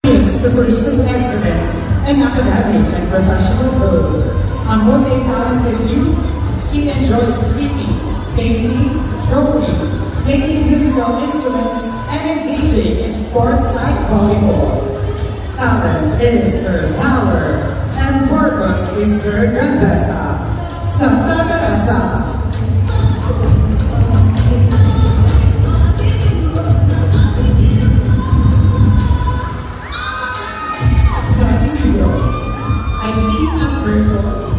is to pursue excellence and academic and professional growth. A multi-talented youth, she enjoys reading, painting, drawing, playing musical instruments, and engaging in sports like volleyball. Talent is her power, and purpose is her grandeza. Santa Teresa.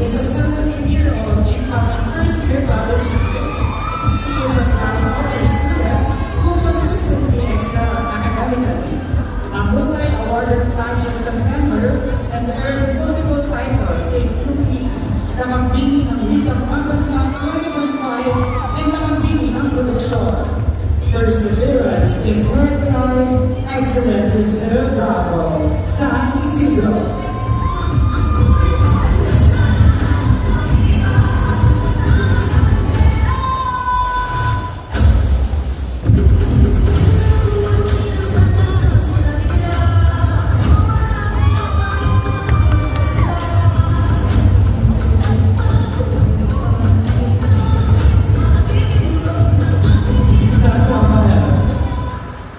Is a 17-year-old incoming first-year college student. She is a proud honor student who consistently excels academically, a multi-awarded pageant member, and earned multiple titles including Nakambini ng Ligang Pambansa 2025 and Nakambini ng Produksyon. Perseverance is her pride, excellence is her bravo. San Isidro.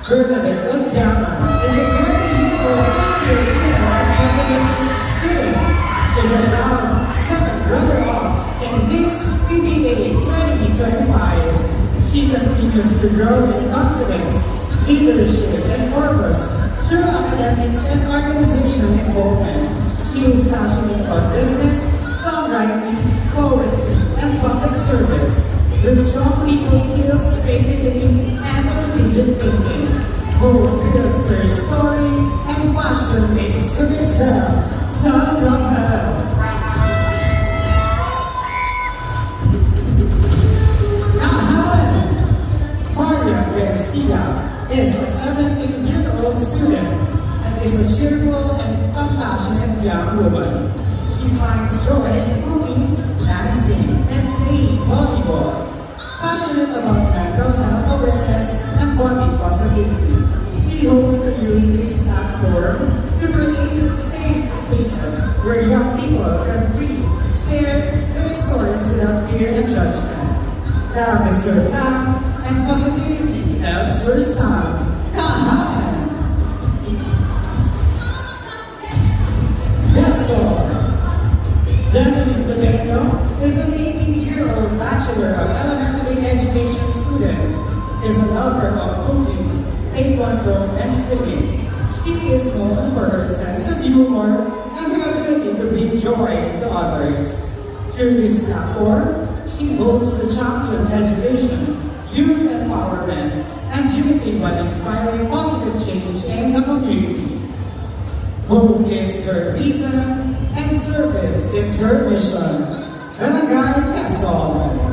Bernadette Otiama is a 20-year-old championship student, is a round 7 runner-up in Miss CBA 2025. She continues to grow in confidence, leadership, and purpose through academics and organization involvement. She is passionate about business, songwriting, poetry, and public service, with strong people skills, creativity, and strategic thinking. Hope builds her story, and passion makes her excel. Son of Hell. Maria Garcia is a 17-year-old student and is a cheerful and compassionate young woman. She finds joy in cooking, dancing, and playing volleyball. Passionate about mental health awareness and body positivity, she hopes to use this platform to create safe spaces where young people can freely share their stories without fear and judgment. Love is your path, and positivity helps your style. Kahan! Yes, Jenny Pedeno is an 18-year-old Bachelor of Elementary Education student, is a lover of cooking, taekwondo, and singing. She is known for her sense of humor and her ability to bring joy to others. Through this platform, she hopes to champion education, youth empowerment, and unity while inspiring positive change in the community. Hope is her reason, and service is her mission. Barangay Quezon.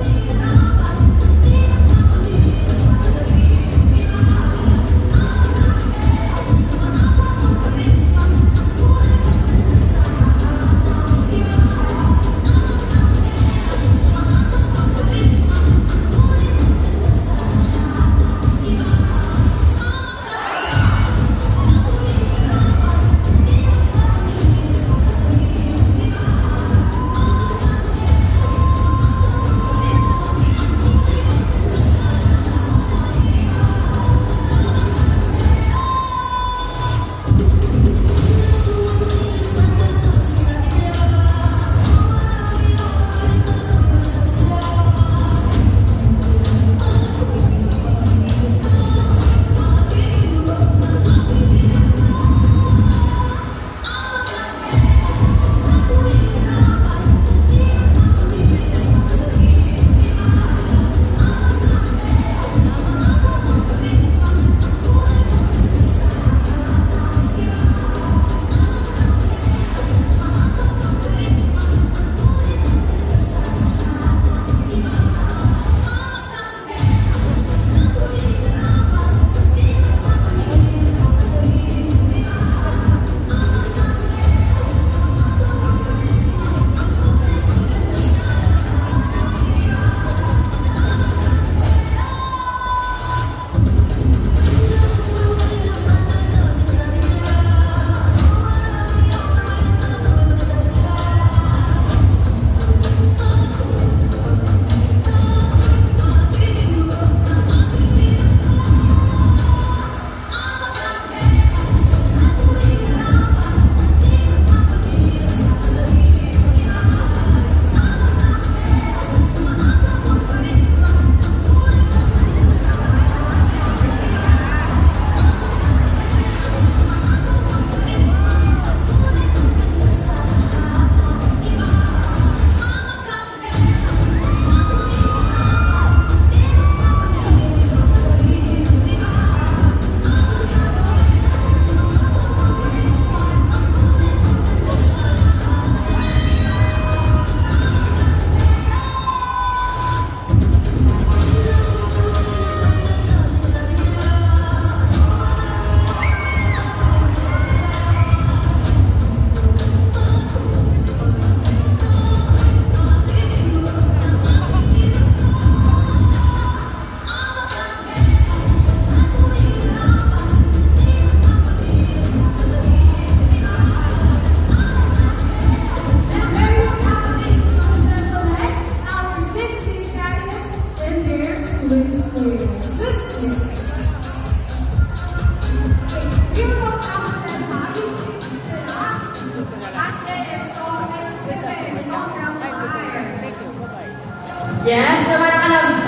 Yes, naman ang alam.